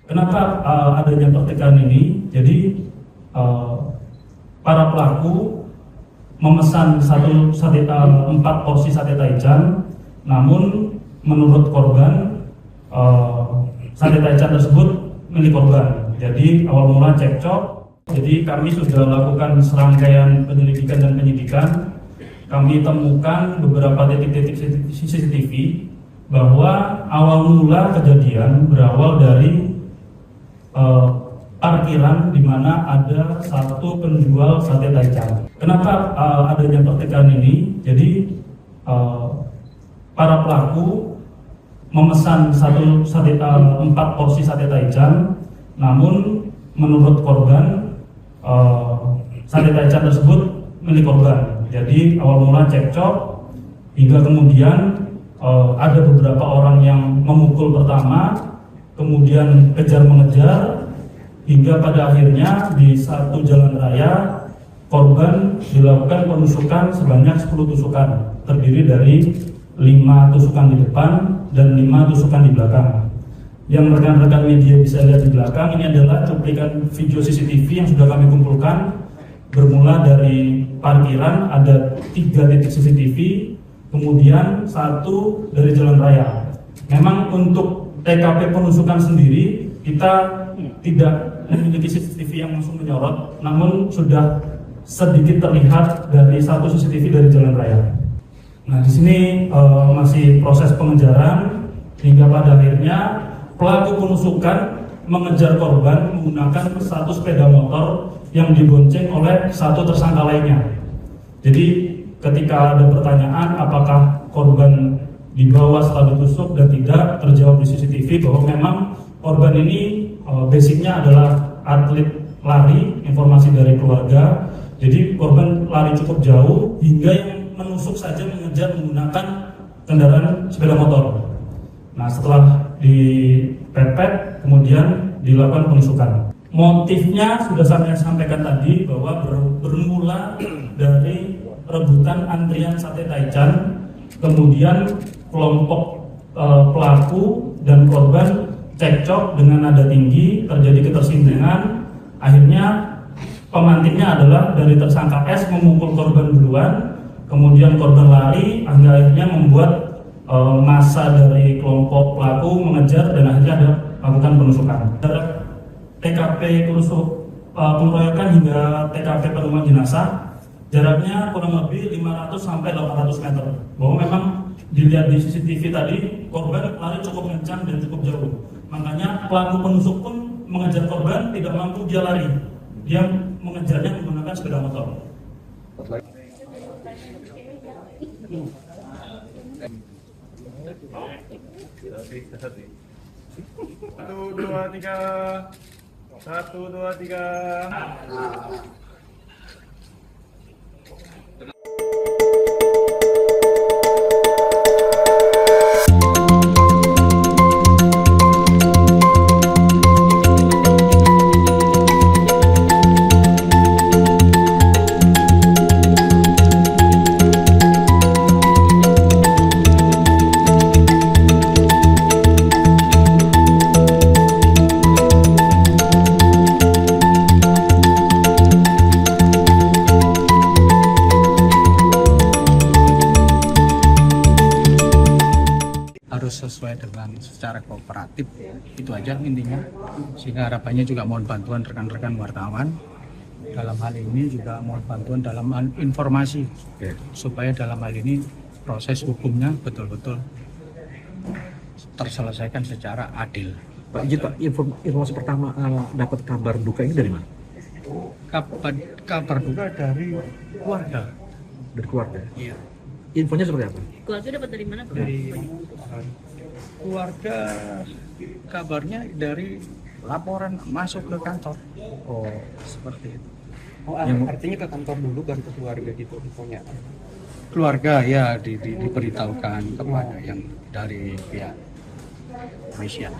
Kenapa adanya pertikaian ini? Jadi para pelaku memesan 4 porsi sate taichan, namun menurut korban sate taichan tersebut milik korban. Jadi awal mula cekcok. Jadi kami sudah lakukan serangkaian penyelidikan dan penyidikan. Kami temukan beberapa titik-titik CCTV bahwa awal mula kejadian berawal dari parkiran di mana ada satu penjual sate taichan. Kenapa adanya pertikaian ini? Jadi para pelaku memesan 4 porsi sate taichan, namun menurut korban sate taichan tersebut milik korban. Jadi awal mula cekcok hingga kemudian ada beberapa orang yang memukul pertama, kemudian kejar mengejar, hingga pada akhirnya di satu jalan raya korban dilakukan penusukan sebanyak 10 tusukan, terdiri dari 5 tusukan di depan dan 5 tusukan di belakang. Yang rekan-rekan media bisa lihat di belakang, ini adalah cuplikan video CCTV yang sudah kami kumpulkan. Bermula dari parkiran ada 3 titik CCTV, kemudian 1 dari jalan raya. Memang untuk TKP penusukan sendiri kita tidak memiliki CCTV yang langsung menyorot, namun sudah sedikit terlihat dari 1 CCTV dari jalan raya. Nah, di sini masih proses pengejaran hingga pada akhirnya pelaku penusukan mengejar korban menggunakan 1 sepeda motor yang dibonceng oleh 1 tersangka lainnya. Jadi ketika ada pertanyaan apakah korban dibawa setelah ditusuk dan tidak, terjawab di CCTV bahwa memang korban ini basicnya adalah atlet lari, informasi dari keluarga. Jadi korban lari cukup jauh hingga yang menusuk saja mengejar menggunakan kendaraan sepeda motor. Nah, setelah dipepet kemudian dilakukan penusukan. Motifnya sudah saya sampaikan tadi bahwa bermula dari rebutan antrian sate taichan, kemudian kelompok pelaku dan korban cekcok dengan nada tinggi, terjadi ketersinggungan. Akhirnya pemantiknya adalah dari tersangka S memukul korban duluan, kemudian korban lari, hingga akhirnya membuat massa dari kelompok pelaku mengejar dan akhirnya ada melakukan penusukan. Dari TKP pengeroyokan hingga TKP penemuan jenazah jaraknya kurang lebih 500 sampai 800 meter. Bahwa memang dilihat di CCTV tadi korban lari cukup kencang dan cukup jauh. Makanya pelaku penusuk pun mengejar korban tidak mampu dia lari. Dia mengejarnya menggunakan sepeda motor. 1, 2, 3. 1, 2, 3. Harus sesuai dengan secara kooperatif, itu aja intinya. Sehingga harapannya juga mohon bantuan rekan-rekan wartawan dalam hal ini, juga mohon bantuan dalam informasi supaya dalam hal ini proses hukumnya betul-betul terselesaikan secara adil. Pak Ijit, Pak, informasi pertama dapat kabar duka ini dari mana? Kabar duka dari keluarga. Dari keluarga? Iya. Infonya seperti apa? Keluarga dapat dari mana? Dari keluarga, kabarnya dari laporan masuk ke kantor. Oh, Seperti itu. Oh, artinya ke kantor dulu baru ke keluarga gitu infonya. Keluarga ya diberitahukan kepada yang dari pihak kepolisian.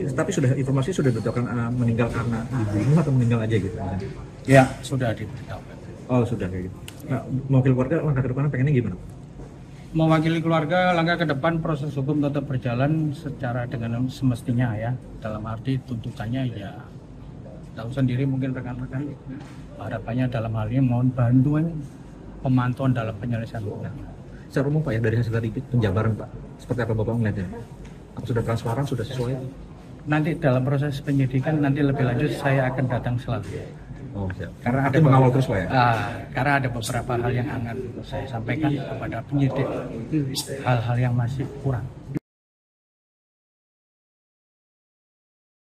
tapi sudah informasi sudah diberitahukan meninggal karena dibunuh atau meninggal aja gitu? Ya, sudah diberitahukan. Oh, sudah kayak gitu. Nah, mewakili keluarga langkah ke depannya pengennya gimana? mewakili keluarga, langkah ke depan proses hukum tetap berjalan secara dengan semestinya ya. Dalam arti tuntutannya ya tahu sendiri mungkin rekan-rekan, harapannya dalam hal ini mohon bantuan pemantauan dalam penyelesaian hukum. Secara umum Pak ya, dari hasil tadi penjabaran Pak, seperti apa Bapak melihatnya? Apa sudah transparan, sudah sesuai? Nanti dalam proses penyidikan nanti lebih lanjut saya akan datang selalu. Oh siap. Karena Artinya mengawal terus Pak ya? Karena ada beberapa hal yang akan saya sampaikan kepada penyidik, hal-hal yang masih kurang.